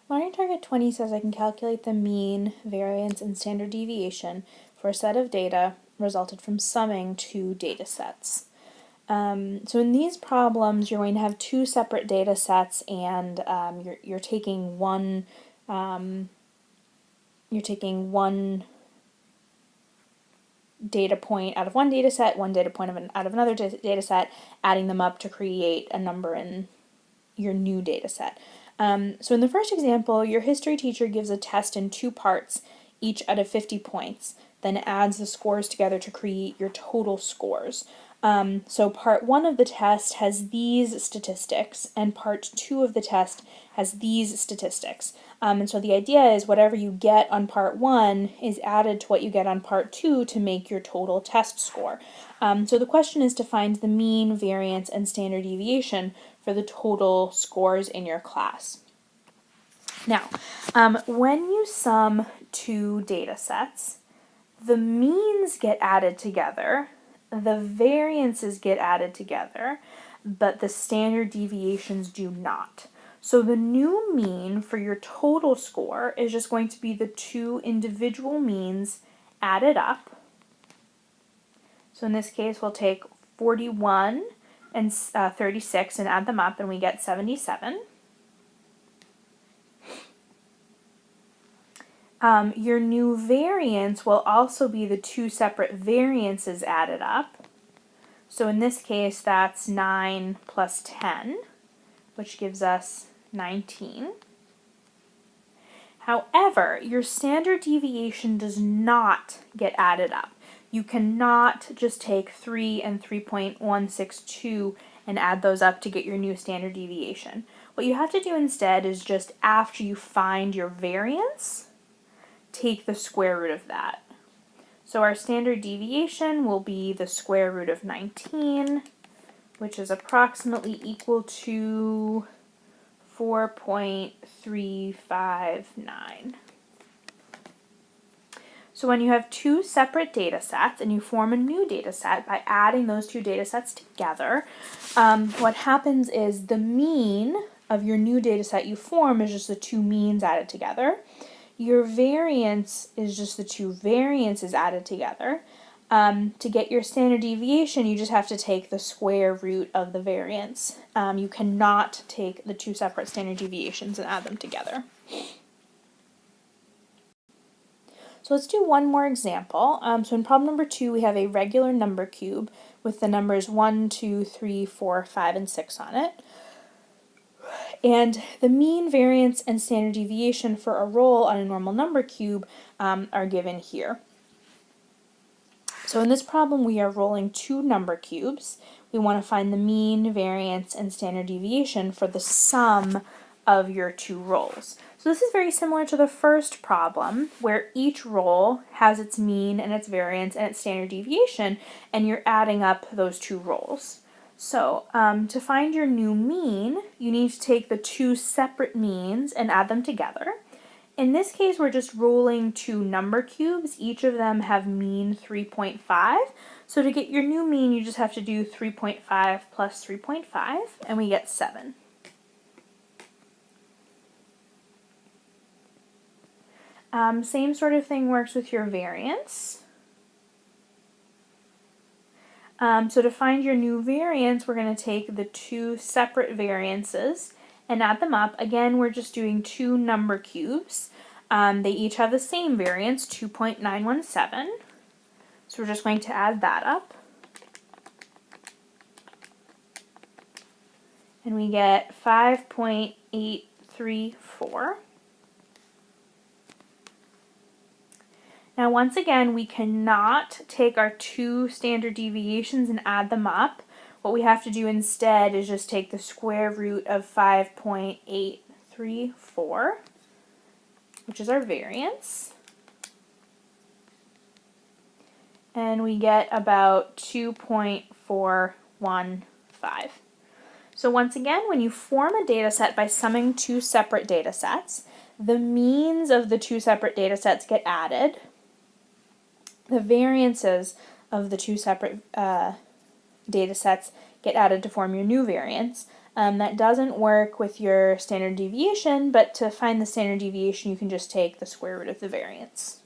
Learning target 20 says I can calculate the mean, variance, and standard deviation for a set of data resulted from summing two data sets. So in these problems, you're going to have two separate data sets, and you're taking one data point out of one data set, one data point out of another data set, adding them up to create a number in your new data set. So in the first example, your history teacher gives a test in two parts, each out of 50 points, then adds the scores together to create your total scores. So part 1 of the test has these statistics, and part 2 of the test has these statistics. And so the idea is whatever you get on part 1 is added to what you get on part 2 to make your total test score. So the question is to find the mean, variance, and standard deviation for the total scores in your class. Now, when you sum two data sets, the means get added together, the variances get added together, but the standard deviations do not. So the new mean for your total score is just going to be the two individual means added up. So in this case, we'll take 41 and 36 and add them up, and we get 77. Your new variance will also be the two separate variances added up. So in this case, that's 9 plus 10, which gives us 19. However, your standard deviation does not get added up. You cannot just take 3 and 3.162 and add those up to get your new standard deviation. What you have to do instead is just after you find your variance, take the square root of that. So our standard deviation will be the square root of 19, which is approximately equal to 4.359. So when you have two separate data sets and you form a new data set by adding those two data sets together, what happens is the mean of your new data set you form is just the two means added together. Your variance is just the two variances added together. To get your standard deviation, you just have to take the square root of the variance. You cannot take the two separate standard deviations and add them together. So let's do one more example. So in problem number 2, we have a regular number cube with the numbers 1, 2, 3, 4, 5, and 6 on it. And the mean, variance, and standard deviation for a roll on a normal number cube are given here. So in this problem, we are rolling two number cubes. We want to find the mean, variance, and standard deviation for the sum of your two rolls. So this is very similar to the first problem, where each roll has its mean and its variance and its standard deviation, and you're adding up those two rolls. So to find your new mean, you need to take the two separate means and add them together. In this case, we're just rolling two number cubes. Each of them have mean 3.5. So to get your new mean, you just have to do 3.5 plus 3.5, and we get 7. Same sort of thing works with your variance. So to find your new variance, we're going to take the two separate variances and add them up. Again, we're just doing two number cubes. They each have the same variance, 2.917. So we're just going to add that up. And we get 5.834. Now once again, we cannot take our two standard deviations and add them up. What we have to do instead is just take the square root of 5.834, which is our variance. And we get about 2.415. So once again, when you form a data set by summing two separate data sets, the means of the two separate data sets get added. The variances of the two separate data sets get added to form your new variance, That doesn't work with your standard deviation, but to find the standard deviation, you can just take the square root of the variance.